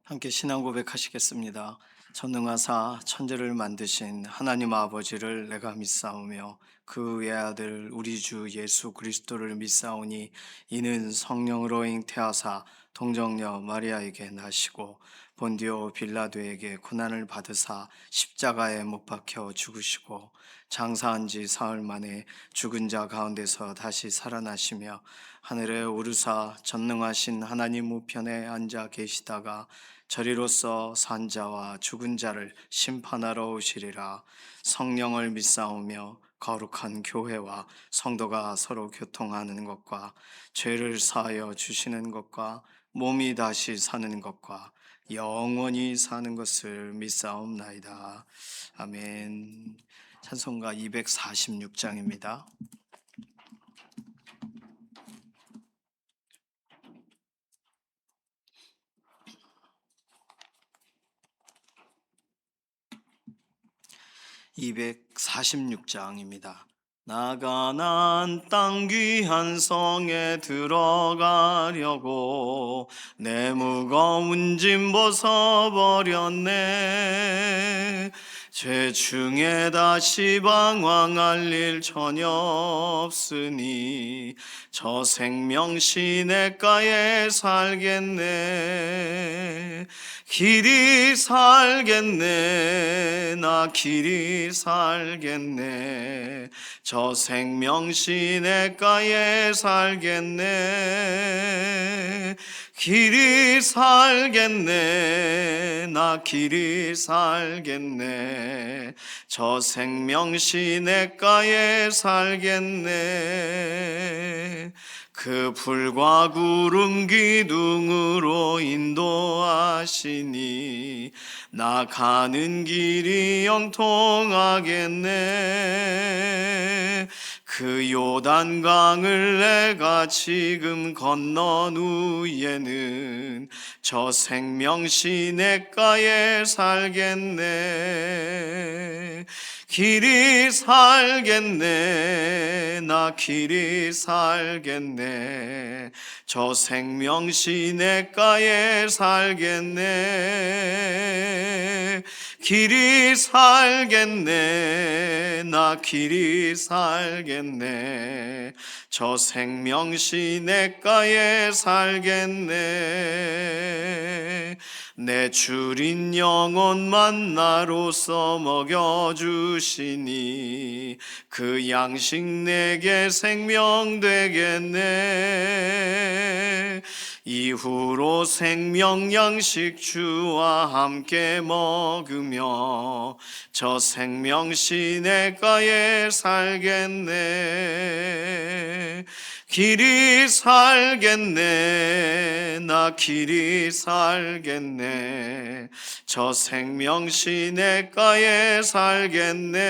함께 신앙 고백하시겠습니다. 전능하사 천지를 만드신 하나님 아버지를 내가 믿사오며 그 외아들 우리 주 예수 그리스도를 믿사오니 이는 성령으로 잉태하사 동정녀 마리아에게 나시고 본디오 빌라도에게 고난을 받으사 십자가에 못 박혀 죽으시고 장사한 지 사흘 만에 죽은 자 가운데서 다시 살아나시며 하늘에 오르사 전능하신 하나님 우편에 앉아 계시다가 저리로서 산자와 죽은 자를 심판하러 오시리라. 성령을 믿사오며 거룩한 교회와 성도가 서로 교통하는 것과 죄를 사하여 주시는 것과 몸이 다시 사는 것과 영원히 사는 것을 믿사옵나이다. 아멘. 찬송가 246장입니다. 246장입니다. 나 가나안 땅 귀한 성에 들어가려고 내 무거운 짐 벗어버렸네. 죄 중에 다시 방황할 일 전혀 없으니 저 생명 시냇가에 살겠네. 길이 살겠네. 나 길이 살겠네. 저 생명 시냇가에 살겠네. 길이 살겠네. 나 길이 살겠네. 저 생명 시냇가에 살겠네. 그 불과 구름 기둥으로 인도하시니 나 가는 길이 영통하겠네. 그 요단강을 내가 지금 건넌 후에는 저 생명 시냇가에 살겠네. 길이 살겠네. 나 길이 살겠네. 저 생명 시냇가에 살겠네. 길이 살겠네. 나 길이 살겠네. 저 생명 시냇가에 살겠네. 내 주린 영혼 만나로서 먹여주시니 그 양식 내게 생명 되겠네. 이후로 생명 양식 주와 함께 먹으며 저 생명 시냇가에 살겠네. 길이 살겠네. 나 길이 살겠네. 저 생명 시냇가에 살겠네.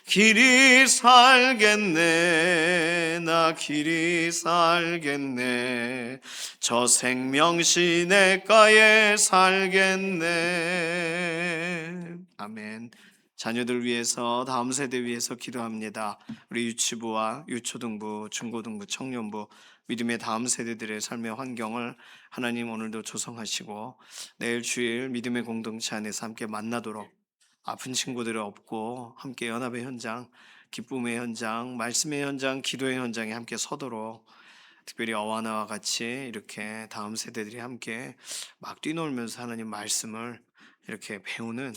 길이 살겠네. 나 길이 살겠네. 저 생명 시냇가에 살겠네. 아멘. 자녀들 위해서, 다음 세대 위해서 기도합니다. 우리 유치부와 유초등부, 중고등부, 청년부, 믿음의 다음 세대들의 삶의 환경을 하나님 오늘도 조성하시고 내일 주일 믿음의 공동체 안에서 함께 만나도록, 아픈 친구들을 업고 함께 연합의 현장, 기쁨의 현장, 말씀의 현장, 기도의 현장에 함께 서도록, 특별히 어와나와 같이 이렇게 다음 세대들이 함께 막 뛰놀면서 하나님 말씀을 이렇게 배우는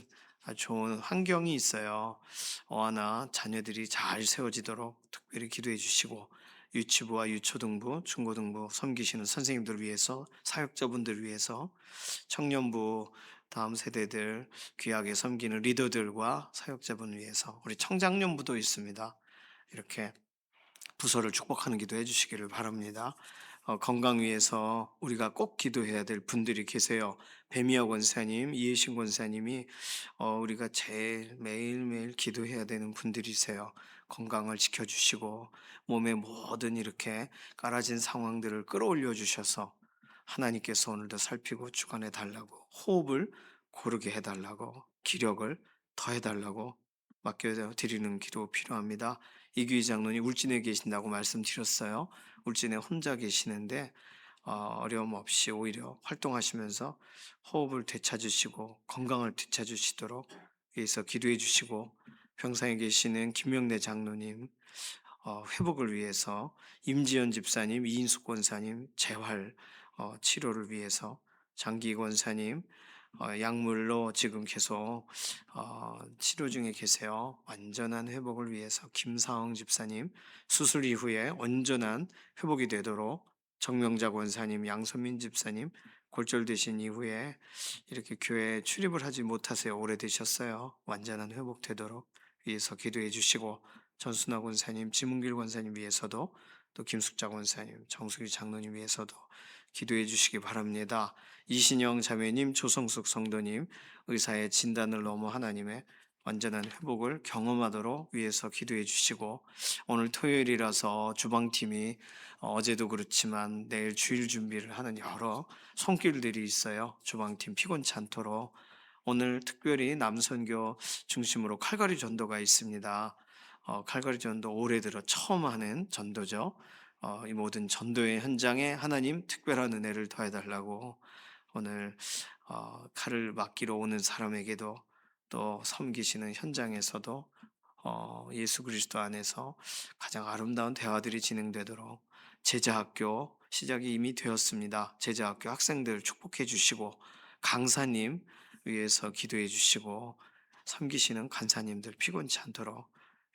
아주 좋은 환경이 있어요. 어와나 자녀들이 잘 세워지도록 특별히 기도해 주시고, 유치부와 유초등부, 중고등부 섬기시는 선생님들 위해서, 사역자분들 위해서, 청년부 다음 세대들 귀하게 섬기는 리더들과 사역자분 위해서, 우리 청장년부도 있습니다. 이렇게 부서를 축복하는 기도 해주시기를 바랍니다. 건강 위해서 우리가 꼭 기도해야 될 분들이 계세요. 배미혁 권사님, 이혜신 권사님이 우리가 제일 매일매일 기도해야 되는 분들이세요. 건강을 지켜주시고 몸의 모든 이렇게 깔아진 상황들을 끌어올려 주셔서 하나님께서 오늘도 살피고 주관해 달라고, 호흡을 고르게 해달라고, 기력을 더해달라고 맡겨드리는 기도 필요합니다. 이규희 장로님 울진에 계신다고 말씀드렸어요. 울진에 혼자 계시는데 어려움 없이 오히려 활동하시면서 호흡을 되찾으시고 건강을 되찾으시도록 위해서 기도해 주시고, 평상에 계시는 김명래 장로님 회복을 위해서, 임지연 집사님, 이인숙 권사님 재활 치료를 위해서, 장기 권사님 약물로 지금 계속 치료 중에 계세요. 완전한 회복을 위해서 김사흥 집사님 수술 이후에 온전한 회복이 되도록, 정명자 권사님, 양선민 집사님 골절되신 이후에 이렇게 교회에 출입을 하지 못하세요. 오래되셨어요. 완전한 회복되도록 위해서 기도해 주시고, 전순화 권사님, 지문길 권사님 위해서도, 또 김숙자 권사님, 정수기 장로님 위해서도 기도해 주시기 바랍니다. 이신영 자매님, 조성숙 성도님 의사의 진단을 넘어 하나님의 완전한 회복을 경험하도록 위해서 기도해 주시고, 오늘 토요일이라서 주방팀이 어제도 그렇지만 내일 주일 준비를 하는 여러 손길들이 있어요. 주방팀 피곤치 않도록 오늘 특별히 남선교 중심으로 칼갈이 전도가 있습니다. 칼갈이 전도 올해 들어 처음 하는 전도죠. 이 모든 전도의 현장에 하나님 특별한 은혜를 더해달라고, 오늘 칼을 맡기러 오는 사람에게도, 또 섬기시는 현장에서도 예수 그리스도 안에서 가장 아름다운 대화들이 진행되도록, 제자학교 시작이 이미 되었습니다. 제자학교 학생들 축복해 주시고, 강사님 위해서 기도해 주시고, 섬기시는 간사님들 피곤치 않도록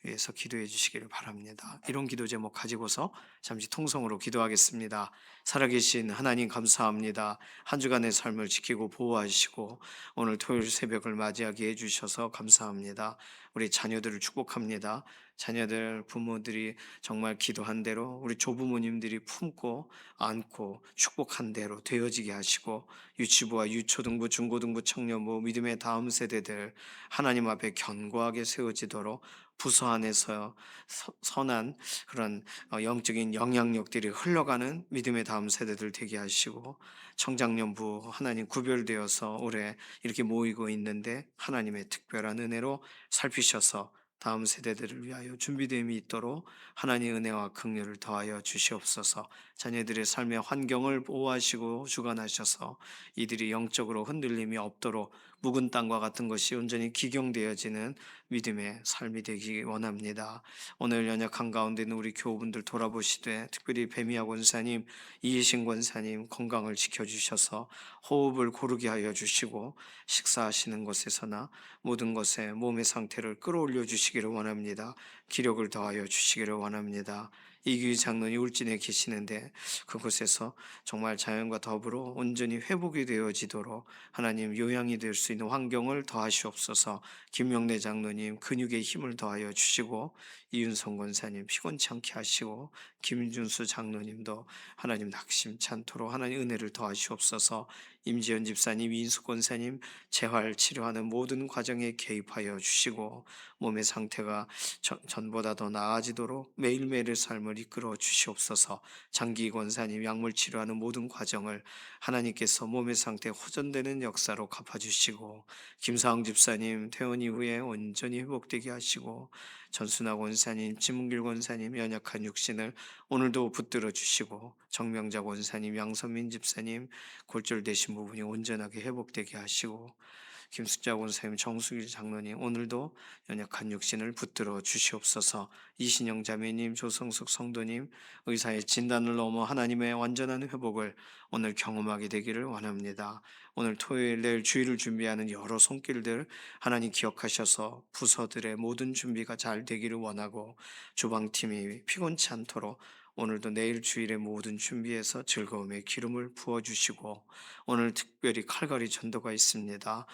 위해서 기도해 주시기를 바랍니다. 이런 기도 제목 가지고서 잠시 통성으로 기도하겠습니다. 살아계신 하나님 감사합니다. 한 주간의 삶을 지키고 보호하시고 오늘 토요일 새벽을 맞이하게 해주셔서 감사합니다. 우리 자녀들을 축복합니다. 자녀들 부모들이 정말 기도한 대로 우리 조부모님들이 품고 안고 축복한 대로 되어지게 하시고, 유치부와 유초등부, 중고등부, 청년부, 믿음의 다음 세대들 하나님 앞에 견고하게 세워지도록 부서 안에서 선한 그런 영적인 영향력들이 흘러가는 믿음의 다음 세대들 되게 하시고, 청장년부 하나님 구별되어서 올해 이렇게 모이고 있는데 하나님의 특별한 은혜로 살피셔서 다음 세대들을 위하여 준비됨이 있도록 하나님의 은혜와 긍휼을 더하여 주시옵소서. 자녀들의 삶의 환경을 보호하시고 주관하셔서 이들이 영적으로 흔들림이 없도록 묵은 땅과 같은 것이 온전히 기경되어지는 믿음의 삶이 되기 원합니다. 오늘 연약한 가운데 있는 우리 교우분들 돌아보시되, 특별히 배미아 권사님, 이희신 권사님 건강을 지켜주셔서 호흡을 고르게 하여 주시고, 식사하시는 것에서나 모든 것에 몸의 상태를 끌어올려 주시기를 원합니다. 기력을 더하여 주시기를 원합니다. 이규희 장로님 울진에 계시는데 그곳에서 정말 자연과 더불어 온전히 회복이 되어지도록 하나님 요양이 될 수 있는 환경을 더하시옵소서. 김명래 장로님 근육의 힘을 더하여 주시고, 이윤성 권사님 피곤치 않게 하시고, 김준수 장로님도 하나님 낙심치 않도록 하나님 은혜를 더하시옵소서. 임지연 집사님, 이인숙 권사님 재활 치료하는 모든 과정에 개입하여 주시고, 몸의 상태가 전보다 더 나아지도록 매일매일의 삶을 이끌어 주시옵소서. 장기 권사님 약물 치료하는 모든 과정을 하나님께서 몸의 상태 호전되는 역사로 갚아주시고, 김사흥 집사님 퇴원 이후에 온전히 회복되게 하시고, 전순아 권사님, 지문길 권사님 연약한 육신을 오늘도 붙들어 주시고, 정명자 권사님, 양선민 집사님 골절되신 부분이 온전하게 회복되게 하시고, 김숙자 권사님, 정수길 장로님 오늘도 연약한 육신을 붙들어 주시옵소서. 이신영 자매님, 조성숙 성도님 의사의 진단을 넘어 하나님의 완전한 회복을 오늘 경험하게 되기를 원합니다. 오늘 토요일 내일 주일을 준비하는 여러 손길들 하나님 기억하셔서 부서들의 모든 준비가 잘 되기를 원하고, 주방팀이 피곤치 않도록 오늘도 내일 주일의 모든 준비에서 즐거움의 기름을 부어주시고, 오늘 특별히 칼갈이 전도가 있습니다.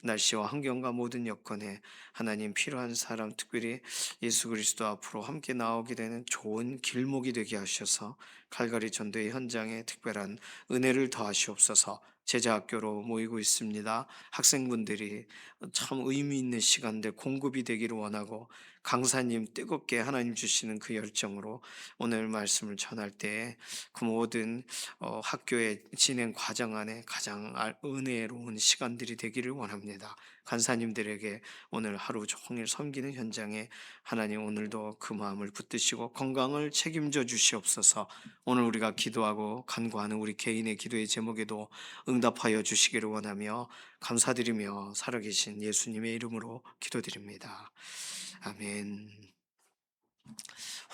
날씨와 환경과 모든 여건에 하나님 필요한 사람, 특별히 예수 그리스도 앞으로 함께 나오게 되는 좋은 길목이 되게 하셔서 칼갈이 전도의 현장에 특별한 은혜를 더하시옵소서. 제자학교로 모이고 있습니다. 학생분들이 참 의미 있는 시간들 공급이 되기를 원하고, 강사님 뜨겁게 하나님 주시는 그 열정으로 오늘 말씀을 전할 때 그 모든 학교의 진행 과정 안에 가장 은혜로운 시간들이 되기를 원합니다. 간사님들에게 오늘 하루 종일 섬기는 현장에 하나님 오늘도 그 마음을 붙드시고 건강을 책임져 주시옵소서. 오늘 우리가 기도하고 간구하는 우리 개인의 기도의 제목에도 응답하여 주시기를 원하며 감사드리며 살아계신 예수님의 이름으로 기도드립니다. 아멘.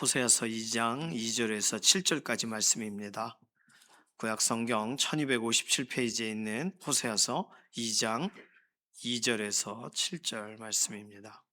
호세아서 2장 2절에서 7절까지 말씀입니다. 구약 성경 1257페이지에 있는 호세아서 2장 2절에서 7절 말씀입니다.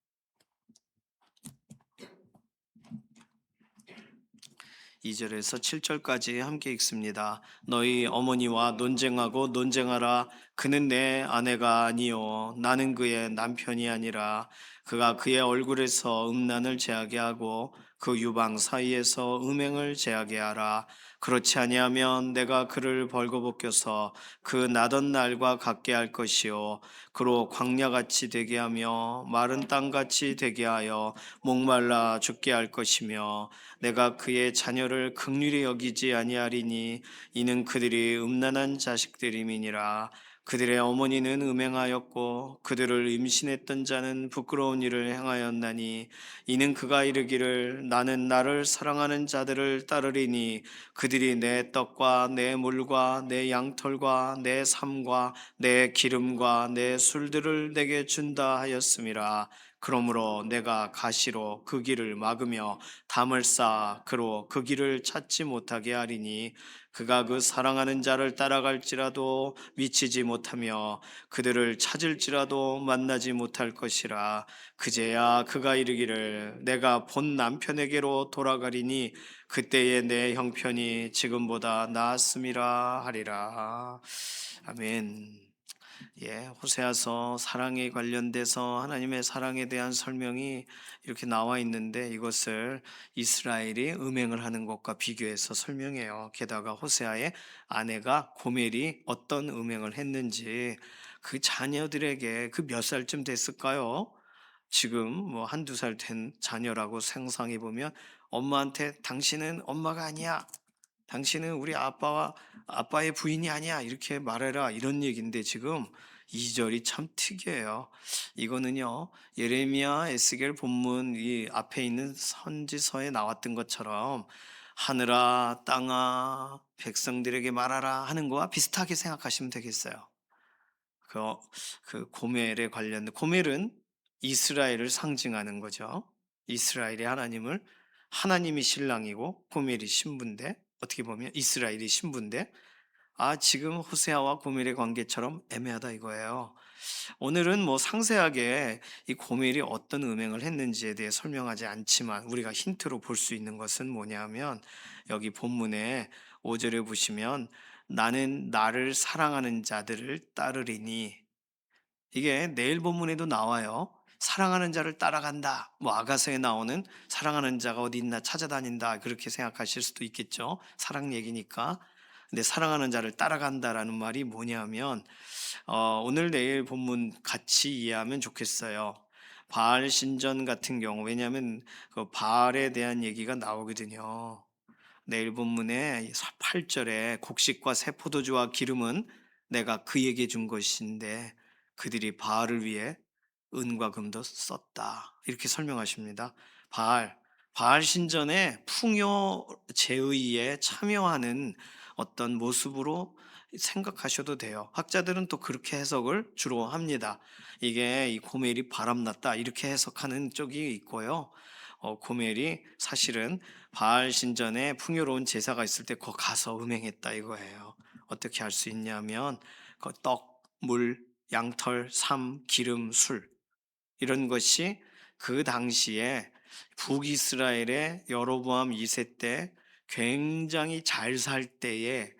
2절에서 7절까지 함께 읽습니다. 너희 어머니와 논쟁하고 논쟁하라. 그는 내 아내가 아니요 나는 그의 남편이 아니라 그가 그의 얼굴에서 음란을 제하게 하고 그 유방 사이에서 음행을 제하게 하라. 그렇지 아니하면 내가 그를 벌거벗겨서 그 나던 날과 같게 할 것이요 그로 광야같이 되게 하며 마른 땅같이 되게 하여 목말라 죽게 할 것이며 내가 그의 자녀를 긍휼히 여기지 아니하리니 이는 그들이 음란한 자식들임이니라. 그들의 어머니는 음행하였고 그들을 임신했던 자는 부끄러운 일을 행하였나니 이는 그가 이르기를 나는 나를 사랑하는 자들을 따르리니 그들이 내 떡과 내 물과 내 양털과 내 삶과 내 기름과 내 술들을 내게 준다 하였음이라. 그러므로 내가 가시로 그 길을 막으며 담을 쌓아 그로 그 길을 찾지 못하게 하리니 그가 그 사랑하는 자를 따라갈지라도 미치지 못하며 그들을 찾을지라도 만나지 못할 것이라. 그제야 그가 이르기를 내가 본 남편에게로 돌아가리니 그때의 내 형편이 지금보다 나았음이라 하리라. 아멘. 호세아서 사랑에 관련돼서 하나님의 사랑에 대한 설명이 이렇게 나와 있는데 이것을 이스라엘이 음행을 하는 것과 비교해서 설명해요. 게다가 호세아의 아내가 고멜이 어떤 음행을 했는지 그 자녀들에게 그 몇 살쯤 됐을까요? 지금 뭐 한두 살 된 자녀라고 상상해 보면 엄마한테 당신은 엄마가 아니야. 당신은 우리 아빠의 부인이 아니야. 이렇게 말해라. 이런 얘기인데 지금 2절이 참 특이해요. 이거는요, 예레미야, 에스겔 본문 이 앞에 있는 선지서에 나왔던 것처럼 하늘아, 땅아, 백성들에게 말하라 하는 거와 비슷하게 생각하시면 되겠어요. 그, 그 고멜에 관련된, 고멜은 이스라엘을 상징하는 거죠. 이스라엘의 하나님을, 하나님이 신랑이고 고멜이 신부인데, 어떻게 보면 이스라엘이 신부인데, 지금 호세아와 고멜의 관계처럼 애매하다 이거예요. 오늘은 뭐 상세하게 이 고멜이 어떤 음행을 했는지에 대해 설명하지 않지만 우리가 힌트로 볼 수 있는 것은 뭐냐면 여기 본문에 5절에 보시면 나는 나를 사랑하는 자들을 따르리니 이게 내일 본문에도 나와요. 사랑하는 자를 따라간다. 뭐 아가서에 나오는 사랑하는 자가 어디 있나 찾아다닌다. 그렇게 생각하실 수도 있겠죠. 사랑 얘기니까. 근데 사랑하는 자를 따라간다라는 말이 뭐냐면 오늘 내일 본문 같이 이해하면 좋겠어요. 바알 신전 같은 경우 왜냐하면 그 바알에 대한 얘기가 나오거든요. 내일 본문에 8절에 곡식과 새 포도주와 기름은 내가 그에게 준 것인데 그들이 바알을 위해 은과 금도 썼다. 이렇게 설명하십니다. 바알 신전의 풍요 제의에 참여하는 어떤 모습으로 생각하셔도 돼요. 학자들은 또 그렇게 해석을 주로 합니다. 이게 이 고멜이 바람났다 이렇게 해석하는 쪽이 있고요. 고멜이 사실은 바알 신전에 풍요로운 제사가 있을 때 거 가서 음행했다 이거예요. 어떻게 할 수 있냐면 그 떡, 물, 양털, 삶, 기름, 술 이런 것이 그 당시에 북이스라엘의 여로보암 2세 때 굉장히 잘 살 때에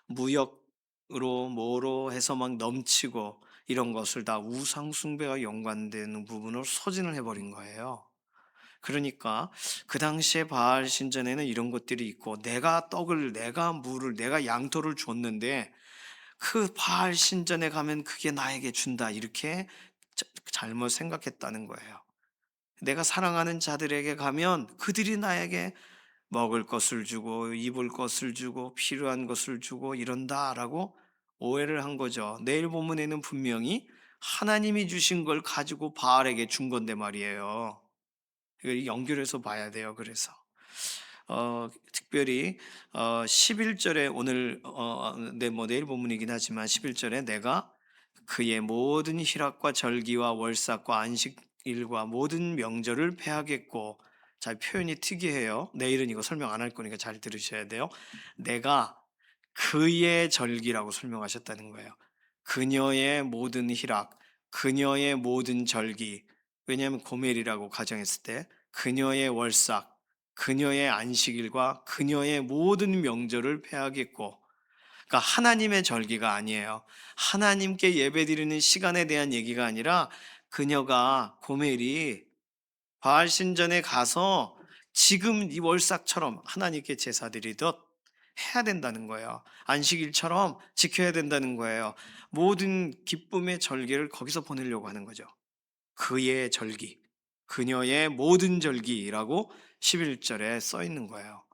무역으로 뭐로 해서 막 넘치고 이런 것을 다 우상 숭배와 연관되는 부분을 소진을 해버린 거예요. 그러니까 그 당시에 바알 신전에는 이런 것들이 있고 내가 떡을 내가 물을 내가 양토를 줬는데 그 바알 신전에 가면 그게 나에게 준다 이렇게 잘못 생각했다는 거예요. 내가 사랑하는 자들에게 가면 그들이 나에게 먹을 것을 주고 입을 것을 주고 필요한 것을 주고 이런다라고 오해를 한 거죠. 내일 본문에는 분명히 하나님이 주신 걸 가지고 바알에게 준 건데 말이에요. 이걸 연결해서 봐야 돼요. 그래서 특별히 11절에 오늘 뭐 내일 본문이긴 하지만 11절에 내가 그의 모든 희락과 절기와 월삭과 안식일과 모든 명절을 폐하겠고, 자, 표현이 특이해요. 내일은 이거 설명 안 할 거니까 잘 들으셔야 돼요. 내가 그의 절기라고 설명하셨다는 거예요. 그녀의 모든 희락, 그녀의 모든 절기. 왜냐하면 고멜이라고 가정했을 때 그녀의 월삭, 그녀의 안식일과 그녀의 모든 명절을 폐하겠고, 그러니까 하나님의 절기가 아니에요. 하나님께 예배드리는 시간에 대한 얘기가 아니라 그녀가 고멜이 바알 신전에 가서 지금 이 월삭처럼 하나님께 제사 드리듯 해야 된다는 거예요. 안식일처럼 지켜야 된다는 거예요. 모든 기쁨의 절기를 거기서 보내려고 하는 거죠. 그의 절기, 그녀의 모든 절기라고 11절에 써 있는 거예요.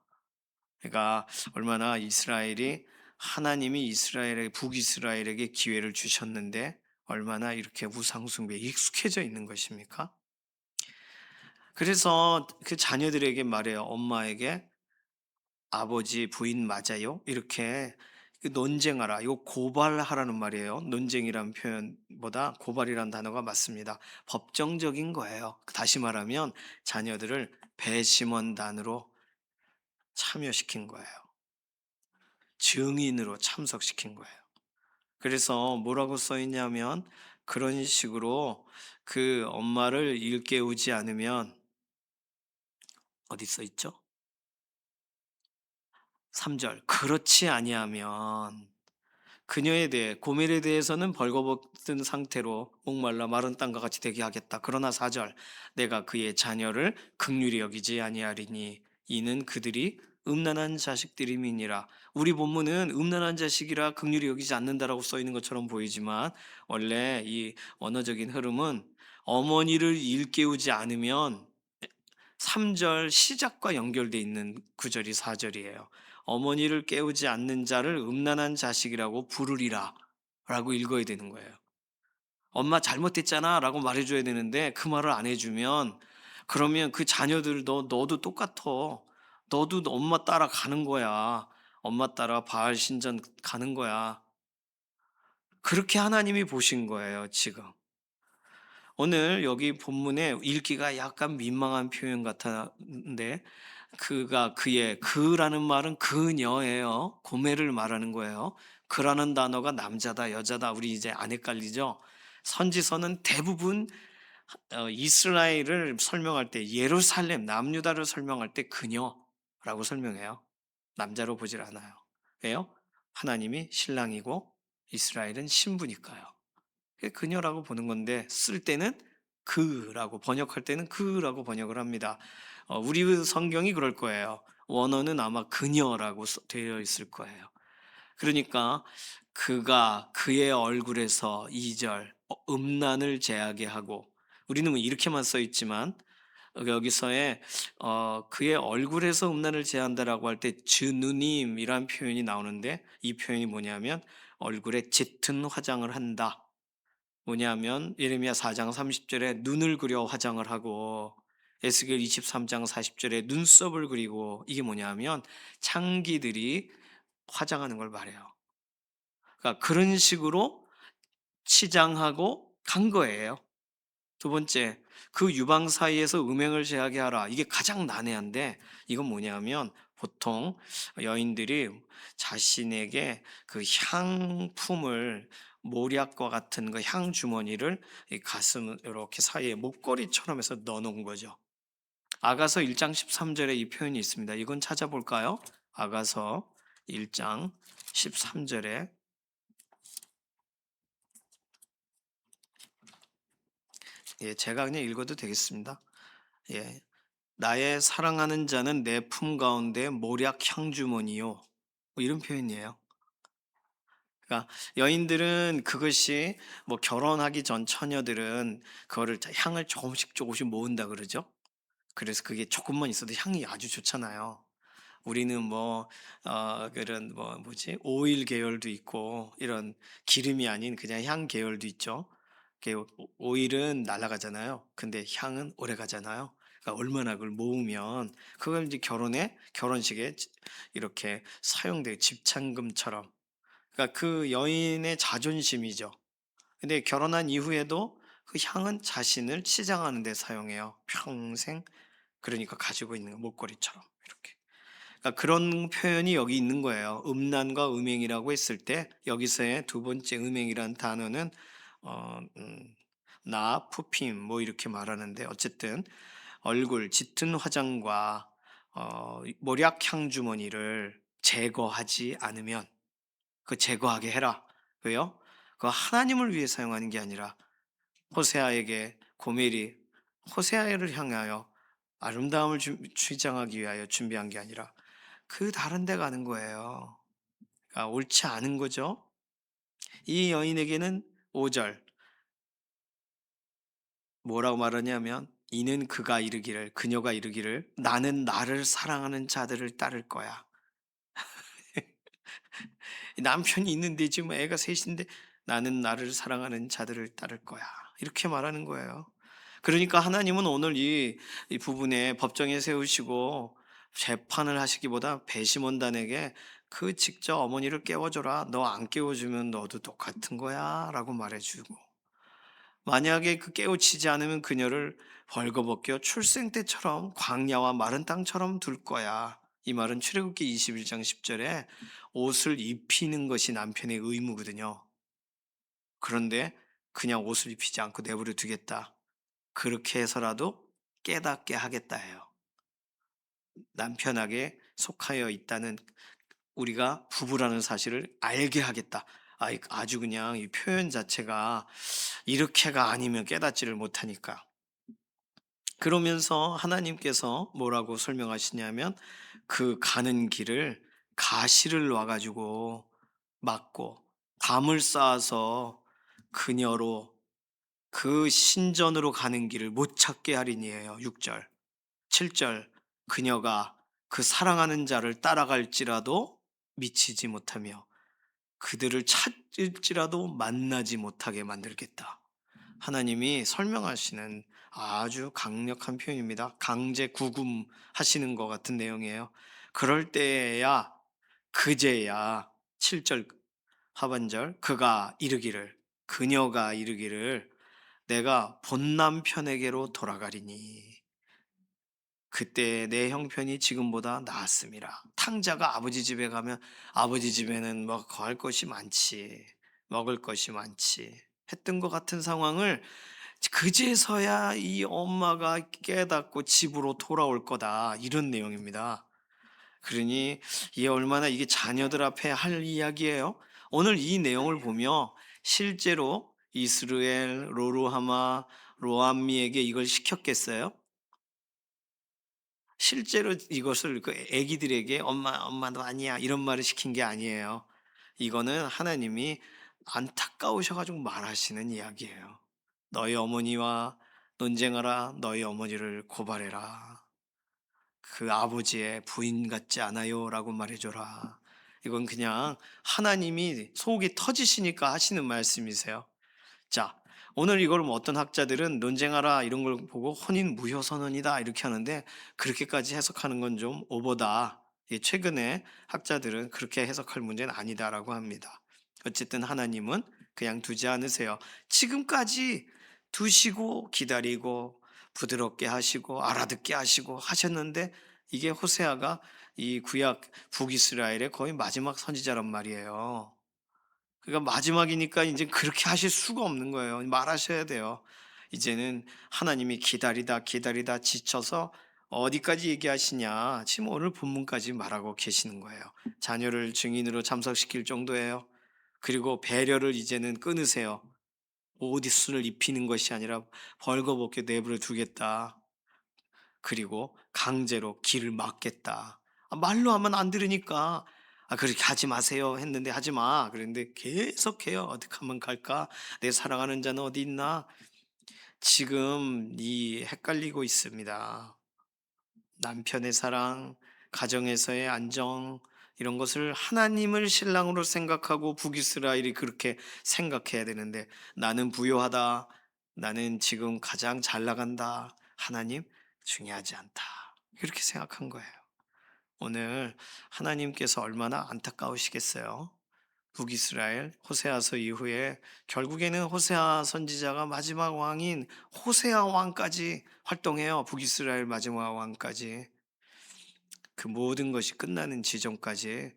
그러니까 얼마나 이스라엘이 하나님이 이스라엘의 북이스라엘에게 기회를 주셨는데 얼마나 이렇게 우상숭배에 익숙해져 있는 것입니까? 그래서 그 자녀들에게 말해요. 엄마에게 아버지 부인 맞아요? 이렇게 논쟁하라. 이거 고발하라는 말이에요. 논쟁이라는 표현보다 고발이라는 단어가 맞습니다. 법정적인 거예요. 다시 말하면 자녀들을 배심원단으로 참여시킨 거예요. 증인으로 참석시킨 거예요. 그래서 뭐라고 써 있냐면 그런 식으로 그 엄마를 일깨우지 않으면 어디 써 있죠? 3절. 그렇지 아니하면 그녀에 대해 고멜에 대해서는 벌거벗은 상태로 목말라 마른 땅과 같이 되게 하겠다. 그러나 4절. 내가 그의 자녀를 긍휼히 여기지 아니하리니 이는 그들이 음란한 자식들임이니라. 우리 본문은 음란한 자식이라 긍휼히 여기지 않는다라고 써 있는 것처럼 보이지만 원래 이 언어적인 흐름은 어머니를 일깨우지 않으면 3절 시작과 연결되어 있는 구절이 4절이에요. 어머니를 깨우지 않는 자를 음란한 자식이라고 부르리라 라고 읽어야 되는 거예요. 엄마 잘못했잖아 라고 말해줘야 되는데 그 말을 안 해주면 그러면 그 자녀들도 너도 똑같아. 너도 엄마 따라 가는 거야. 엄마 따라 바알 신전 가는 거야. 그렇게 하나님이 보신 거예요, 지금. 오늘 여기 본문에 읽기가 약간 민망한 표현 같았는데 그가 그의 그라는 말은 그녀예요. 고매를 말하는 거예요. 그라는 단어가 남자다 여자다 우리 이제 안 헷갈리죠. 선지서는 대부분 이스라엘을 설명할 때 예루살렘 남유다를 설명할 때 그녀라고 설명해요. 남자로 보질 않아요. 왜요? 하나님이 신랑이고 이스라엘은 신부니까요. 그녀라고 보는 건데 쓸 때는 그라고 번역할 때는 그라고 번역을 합니다. 우리 성경이 그럴 거예요. 원어는 아마 그녀라고 되어 있을 거예요. 그러니까 그가 그의 얼굴에서 2절 음란을 제하게 하고 우리는 뭐 이렇게만 써 있지만 여기서의 그의 얼굴에서 음란을 제한다라고 할 때 주누님이란 표현이 나오는데 이 표현이 뭐냐면 얼굴에 짙은 화장을 한다. 뭐냐면 예레미야 4장 30절에 눈을 그려 화장을 하고 에스겔 23장 40절에 눈썹을 그리고 이게 뭐냐면 창기들이 화장하는 걸 말해요. 그러니까 그런 식으로 치장하고 간 거예요. 두 번째, 그 유방 사이에서 음행을 제하게 하라. 이게 가장 난해한데 이건 뭐냐면 보통 여인들이 자신에게 그 향품을 모략과 같은 그 향 주머니를 이 가슴 이렇게 사이에 목걸이처럼 해서 넣어 놓은 거죠. 아가서 1장 13절에 이 표현이 있습니다. 이건 찾아볼까요? 아가서 1장 13절에 제가 그냥 읽어도 되겠습니다. 예. 나의 사랑하는 자는 내 품 가운데 모략 향주머니요. 뭐 이런 표현이에요. 그러니까 여인들은 그것이 뭐 결혼하기 전 처녀들은 그거를 향을 조금씩 조금씩 모은다 그러죠. 그래서 그게 조금만 있어도 향이 아주 좋잖아요. 우리는 뭐 그런 뭐 뭐지? 오일 계열도 있고 이런 기름이 아닌 그냥 향 계열도 있죠. 오일은 날아가잖아요. 근데 향은 오래 가잖아요. 그러니까 얼마나 그걸 모으면 그걸 이제 결혼식에 이렇게 사용돼 집찬금처럼. 그러니까 그 여인의 자존심이죠. 근데 결혼한 이후에도 그 향은 자신을 치장하는 데 사용해요. 평생. 그러니까 가지고 있는 목걸이처럼 이렇게. 그러니까 그런 표현이 여기 있는 거예요. 음란과 음행이라고 했을 때 여기서의 두 번째 음행이란 단어는 어, 음, 나, 푸핌 뭐 이렇게 말하는데 어쨌든 얼굴 짙은 화장과 몰약 향 주머니를 제거하지 않으면 그 제거하게 해라. 왜요? 그 하나님을 위해 사용하는 게 아니라 호세아에게 고멜이 호세아를 향하여 아름다움을 주장하기 위하여 준비한 게 아니라 그 다른 데 가는 거예요. 그러니까 옳지 않은 거죠. 이 여인에게는 5절 뭐라고 말하냐면 이는 그녀가 이르기를 나는 나를 사랑하는 자들을 따를 거야. 남편이 있는데 지금 애가 셋인데 나는 나를 사랑하는 자들을 따를 거야. 이렇게 말하는 거예요. 그러니까 하나님은 오늘 이 부분에 법정에 세우시고 재판을 하시기보다 배심원단에게 그 직접 어머니를 깨워줘라. 너 안 깨워주면 너도 똑같은 거야. 라고 말해주고. 만약에 그 깨우치지 않으면 그녀를 벌거벗겨 출생 때처럼 광야와 마른 땅처럼 둘 거야. 이 말은 출애굽기 21장 10절에 옷을 입히는 것이 남편의 의무거든요. 그런데 그냥 옷을 입히지 않고 내버려 두겠다. 그렇게 해서라도 깨닫게 하겠다 해요. 남편에게 속하여 있다는 우리가 부부라는 사실을 알게 하겠다. 아주 그냥 이 표현 자체가 이렇게가 아니면 깨닫지를 못하니까. 그러면서 하나님께서 뭐라고 설명하시냐면 그 가는 길을 가시를 놔가지고 막고 담을 쌓아서 그녀로 그 신전으로 가는 길을 못 찾게 하리니에요. 6절. 7절. 그녀가 그 사랑하는 자를 따라갈지라도 미치지 못하며 그들을 찾을지라도 만나지 못하게 만들겠다. 하나님이 설명하시는 아주 강력한 표현입니다. 강제 구금하시는 것 같은 내용이에요. 그럴 때야 그제야 7절 하반절 그녀가 이르기를 내가 본 남편에게로 돌아가리니 그때 내 형편이 지금보다 나았음이라. 탕자가 아버지 집에 가면 아버지 집에는 뭐 거할 것이 많지, 먹을 것이 많지 했던 것 같은 상황을 그제서야 이 엄마가 깨닫고 집으로 돌아올 거다. 이런 내용입니다. 그러니 이게 얼마나 이게 자녀들 앞에 할 이야기예요. 오늘 이 내용을 보며 실제로 이스라엘 로루하마 로암미에게 이걸 시켰겠어요? 실제로 이것을 그 애기들에게 엄마도 아니야 이런 말을 시킨 게 아니에요. 이거는 하나님이 안타까우셔 가지고 말하시는 이야기예요. 너희 어머니와 논쟁하라. 너희 어머니를 고발해라. 그 아버지의 부인 같지 않아요라고 말해줘라. 이건 그냥 하나님이 속이 터지시니까 하시는 말씀이세요. 자, 오늘 이걸 뭐 어떤 학자들은 논쟁하라 이런 걸 보고 혼인 무효 선언이다 이렇게 하는데 그렇게까지 해석하는 건 좀 오버다. 최근에 학자들은 그렇게 해석할 문제는 아니다라고 합니다. 어쨌든 하나님은 그냥 두지 않으세요. 지금까지 두시고 기다리고 부드럽게 하시고 알아듣게 하시고 하셨는데 이게 호세아가 이 구약 북이스라엘의 거의 마지막 선지자란 말이에요. 그러니까 마지막이니까 이제 그렇게 하실 수가 없는 거예요. 말하셔야 돼요. 이제는 하나님이 기다리다 지쳐서 어디까지 얘기하시냐. 지금 오늘 본문까지 말하고 계시는 거예요. 자녀를 증인으로 참석시킬 정도예요. 그리고 배려를 이제는 끊으세요. 옷을 입히는 것이 아니라 벌거벗게 내버려 두겠다. 그리고 강제로 길을 막겠다. 말로 하면 안 들으니까 아 그렇게 하지 마세요 했는데 하지 마. 그랬는데 계속해요. 어떻게 하면 갈까? 내 사랑하는 자는 어디 있나? 지금 이 헷갈리고 있습니다. 남편의 사랑, 가정에서의 안정 이런 것을 하나님을 신랑으로 생각하고 북이스라엘이 그렇게 생각해야 되는데 나는 부요하다. 나는 지금 가장 잘 나간다. 하나님 중요하지 않다. 이렇게 생각한 거예요. 오늘 하나님께서 얼마나 안타까우시겠어요. 북이스라엘 호세아서 이후에 결국에는 호세아 선지자가 마지막 왕인 호세아 왕까지 활동해요. 북이스라엘 마지막 왕까지. 그 모든 것이 끝나는 지점까지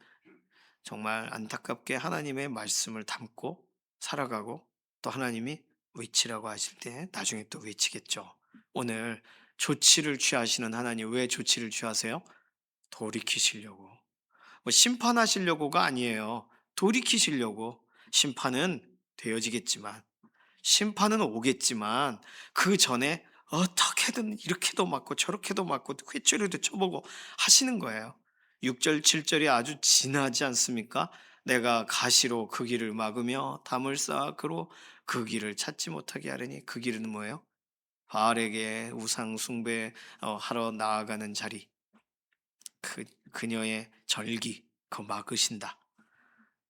정말 안타깝게 하나님의 말씀을 담고 살아가고 또 하나님이 외치라고 하실 때 나중에 또 외치겠죠. 오늘 조치를 취하시는 하나님 왜 조치를 취하세요? 돌이키시려고. 뭐 심판하시려고가 아니에요. 돌이키시려고. 심판은 되어지겠지만, 심판은 오겠지만, 그 전에 어떻게든 이렇게도 맞고 저렇게도 맞고 휘초리도 쳐보고 하시는 거예요. 6절, 7절이 아주 진하지 않습니까? 내가 가시로 그 길을 막으며 담을 쌓아 그로 그 길을 찾지 못하게 하려니 그 길은 뭐예요? 바알에게 우상 숭배 하러 나아가는 자리. 그녀의 절기, 그 막으신다.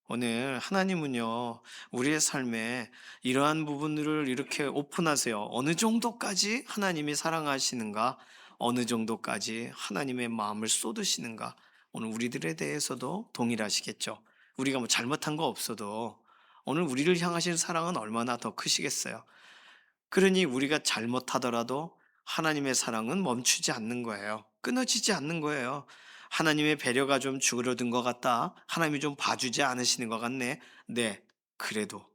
오늘 하나님은요, 우리의 삶에 이러한 부분들을 이렇게 오픈하세요. 어느 정도까지 하나님이 사랑하시는가? 어느 정도까지 하나님의 마음을 쏟으시는가? 오늘 우리들에 대해서도 동일하시겠죠. 우리가 뭐 잘못한 거 없어도 오늘 우리를 향하신 사랑은 얼마나 더 크시겠어요. 그러니 우리가 잘못하더라도 하나님의 사랑은 멈추지 않는 거예요. 끊어지지 않는 거예요. 하나님의 배려가 좀 줄어든 것 같다. 하나님이 좀 봐주지 않으시는 것 같네. 네, 그래도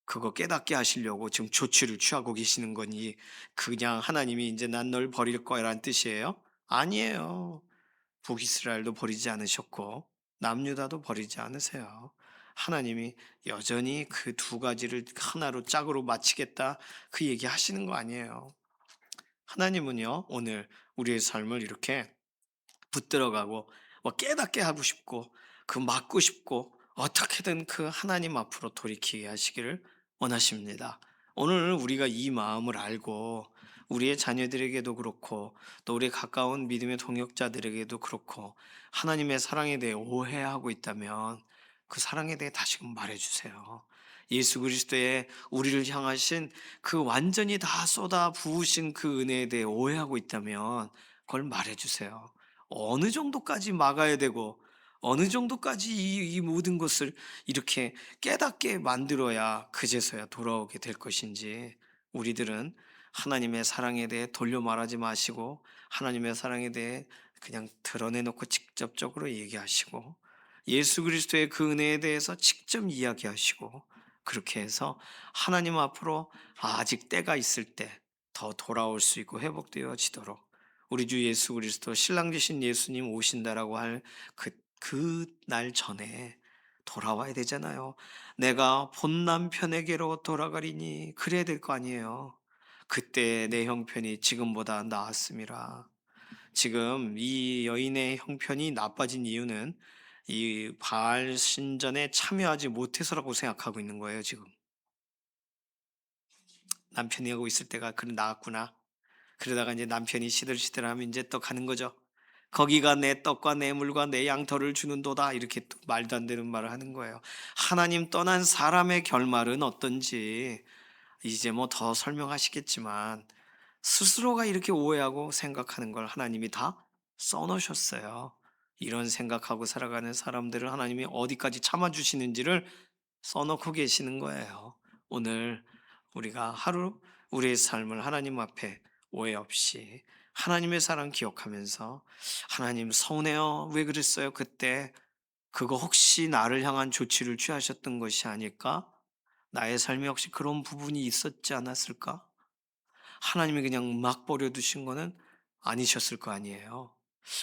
그거 깨닫게 하시려고 지금 조치를 취하고 계시는 거니 그냥 하나님이 이제 난 널 버릴 거야라는 뜻이에요? 아니에요. 북이스라엘도 버리지 않으셨고 남유다도 버리지 않으세요. 하나님이 여전히 그 두 가지를 하나로 짝으로 맞추겠다 그 얘기 하시는 거 아니에요. 하나님은요 오늘 우리의 삶을 이렇게 붙들어가고 깨닫게 하고 싶고 그 막고 싶고 어떻게든 그 하나님 앞으로 돌이키게 하시기를 원하십니다. 오늘 우리가 이 마음을 알고 우리의 자녀들에게도 그렇고 또 우리 가까운 믿음의 동역자들에게도 그렇고 하나님의 사랑에 대해 오해하고 있다면 그 사랑에 대해 다시금 말해주세요. 예수 그리스도의 우리를 향하신 그 완전히 다 쏟아 부으신 그 은혜에 대해 오해하고 있다면 그걸 말해주세요. 어느 정도까지 막아야 되고 어느 정도까지 이 모든 것을 이렇게 깨닫게 만들어야 그제서야 돌아오게 될 것인지 우리들은 하나님의 사랑에 대해 돌려 말하지 마시고 하나님의 사랑에 대해 그냥 드러내놓고 직접적으로 얘기하시고 예수 그리스도의 그 은혜에 대해서 직접 이야기하시고 그렇게 해서 하나님 앞으로 아직 때가 있을 때 더 돌아올 수 있고 회복되어지도록 우리 주 예수 그리스도 신랑 되신 예수님 오신다라고 할 그 날 전에 돌아와야 되잖아요. 내가 본 남편에게로 돌아가리니 그래야 될 거 아니에요. 그때 내 형편이 지금보다 나았음이라. 지금 이 여인의 형편이 나빠진 이유는 이 바알 신전에 참여하지 못해서라고 생각하고 있는 거예요, 지금. 남편이 하고 있을 때가 그래 나았구나. 그러다가 이제 남편이 시들시들하면 이제 또 가는 거죠. 거기가 내 떡과 내 물과 내 양털을 주는도다. 이렇게 또 말도 안 되는 말을 하는 거예요. 하나님 떠난 사람의 결말은 어떤지 이제 뭐 더 설명하시겠지만 스스로가 이렇게 오해하고 생각하는 걸 하나님이 다 써놓으셨어요. 이런 생각하고 살아가는 사람들을 하나님이 어디까지 참아주시는지를 써놓고 계시는 거예요. 오늘 우리가 하루 우리의 삶을 하나님 앞에 오해 없이 하나님의 사랑 기억하면서 하나님 서운해요. 왜 그랬어요? 그때 그거 혹시 나를 향한 조치를 취하셨던 것이 아닐까? 나의 삶에 혹시 그런 부분이 있었지 않았을까? 하나님이 그냥 막 버려두신 거는 아니셨을 거 아니에요.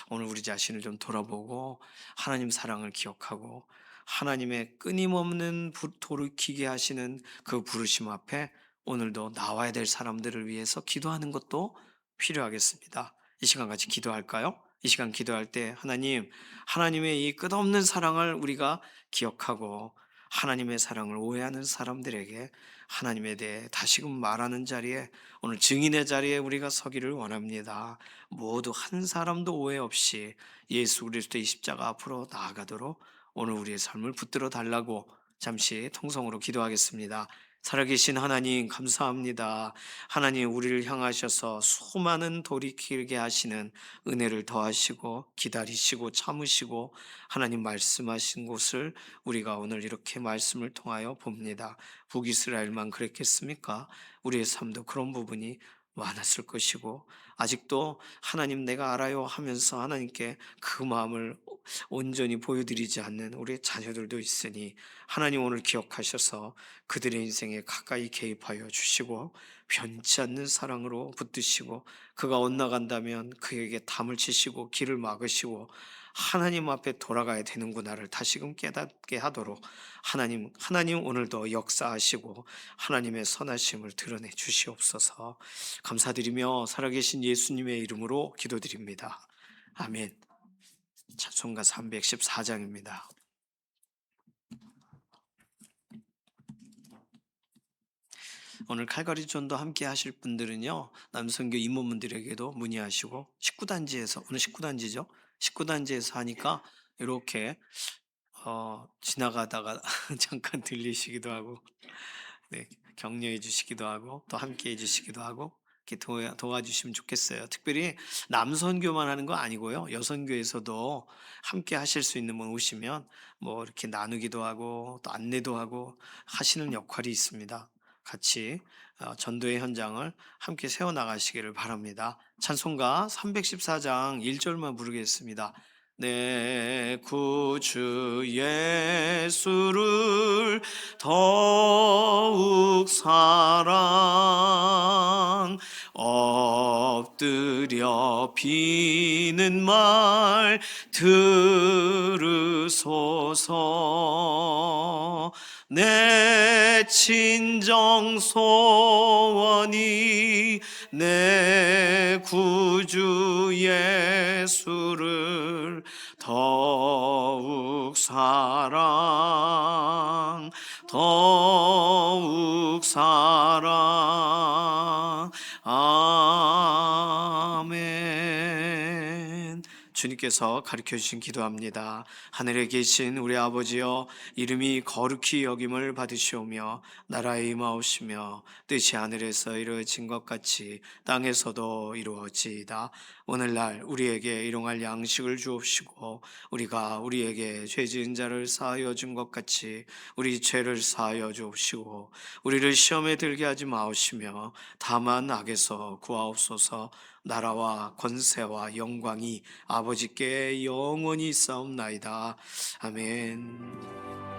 오늘 우리 자신을 좀 돌아보고 하나님 사랑을 기억하고 하나님의 끊임없는 돌이키게 하시는 그 부르심 앞에 오늘도 나와야 될 사람들을 위해서 기도하는 것도 필요하겠습니다. 이 시간 같이 기도할까요? 이 시간 기도할 때 하나님, 하나님의 이 끝없는 사랑을 우리가 기억하고 하나님의 사랑을 오해하는 사람들에게 하나님에 대해 다시금 말하는 자리에, 오늘 증인의 자리에 우리가 서기를 원합니다. 모두 한 사람도 오해 없이 예수 그리스도의 십자가 앞으로 나아가도록 오늘 우리의 삶을 붙들어 달라고 잠시 통성으로 기도하겠습니다. 살아계신 하나님 감사합니다. 하나님, 우리를 향하셔서 수많은 돌이키게 하시는 은혜를 더하시고 기다리시고 참으시고 하나님 말씀하신 곳을 우리가 오늘 이렇게 말씀을 통하여 봅니다. 북이스라엘만 그랬겠습니까? 우리의 삶도 그런 부분이 많았을 것이고, 아직도 하나님 내가 알아요 하면서 하나님께 그 마음을 온전히 보여드리지 않는 우리의 자녀들도 있으니 하나님 오늘 기억하셔서 그들의 인생에 가까이 개입하여 주시고 변치 않는 사랑으로 붙드시고, 그가 엇나간다면 그에게 담을 치시고 길을 막으시고 하나님 앞에 돌아가야 되는구나를 다시금 깨닫게 하도록 하나님 오늘도 역사하시고 하나님의 선하심을 드러내 주시옵소서. 감사드리며 살아계신 예수님의 이름으로 기도드립니다. 아멘. 찬송가 314장입니다. 오늘 칼가리 전도 함께 하실 분들은요, 남선교 임원분들에게도 문의하시고, 식구단지에서, 오늘 식구단지죠? 식구단지에서 하니까 이렇게 지나가다가 잠깐 들리시기도 하고, 네, 격려해 주시기도 하고 또 함께 해 주시기도 하고 이렇게 도와주시면 좋겠어요. 특별히 남선교만 하는 거 아니고요, 여선교에서도 함께 하실 수 있는 분 오시면 뭐 이렇게 나누기도 하고 또 안내도 하고 하시는 역할이 있습니다. 같이 전도의 현장을 함께 세워 나가시기를 바랍니다. 찬송가 314장 1절만 부르겠습니다. 내 구주 예수를 더욱 사랑, 엎드려 비는 말 들으소서. 내 친정 소원이 내 구주 예수를 더욱 사랑, 더욱 사랑. 아멘. 주님께서 가르쳐 주신 기도합니다. 하늘에 계신 우리 아버지여, 이름이 거룩히 여김을 받으시오며 나라에 임하옵시며 뜻이 하늘에서 이루어진 것 같이 땅에서도 이루어지이다. 오늘날 우리에게 일용할 양식을 주옵시고, 우리가 우리에게 죄 지은 자를 사하여 준 것 같이 우리 죄를 사하여 주옵시고, 우리를 시험에 들게 하지 마옵시며 다만 악에서 구하옵소서. 나라와 권세와 영광이 아버지께 영원히 있사옵나이다. 아멘.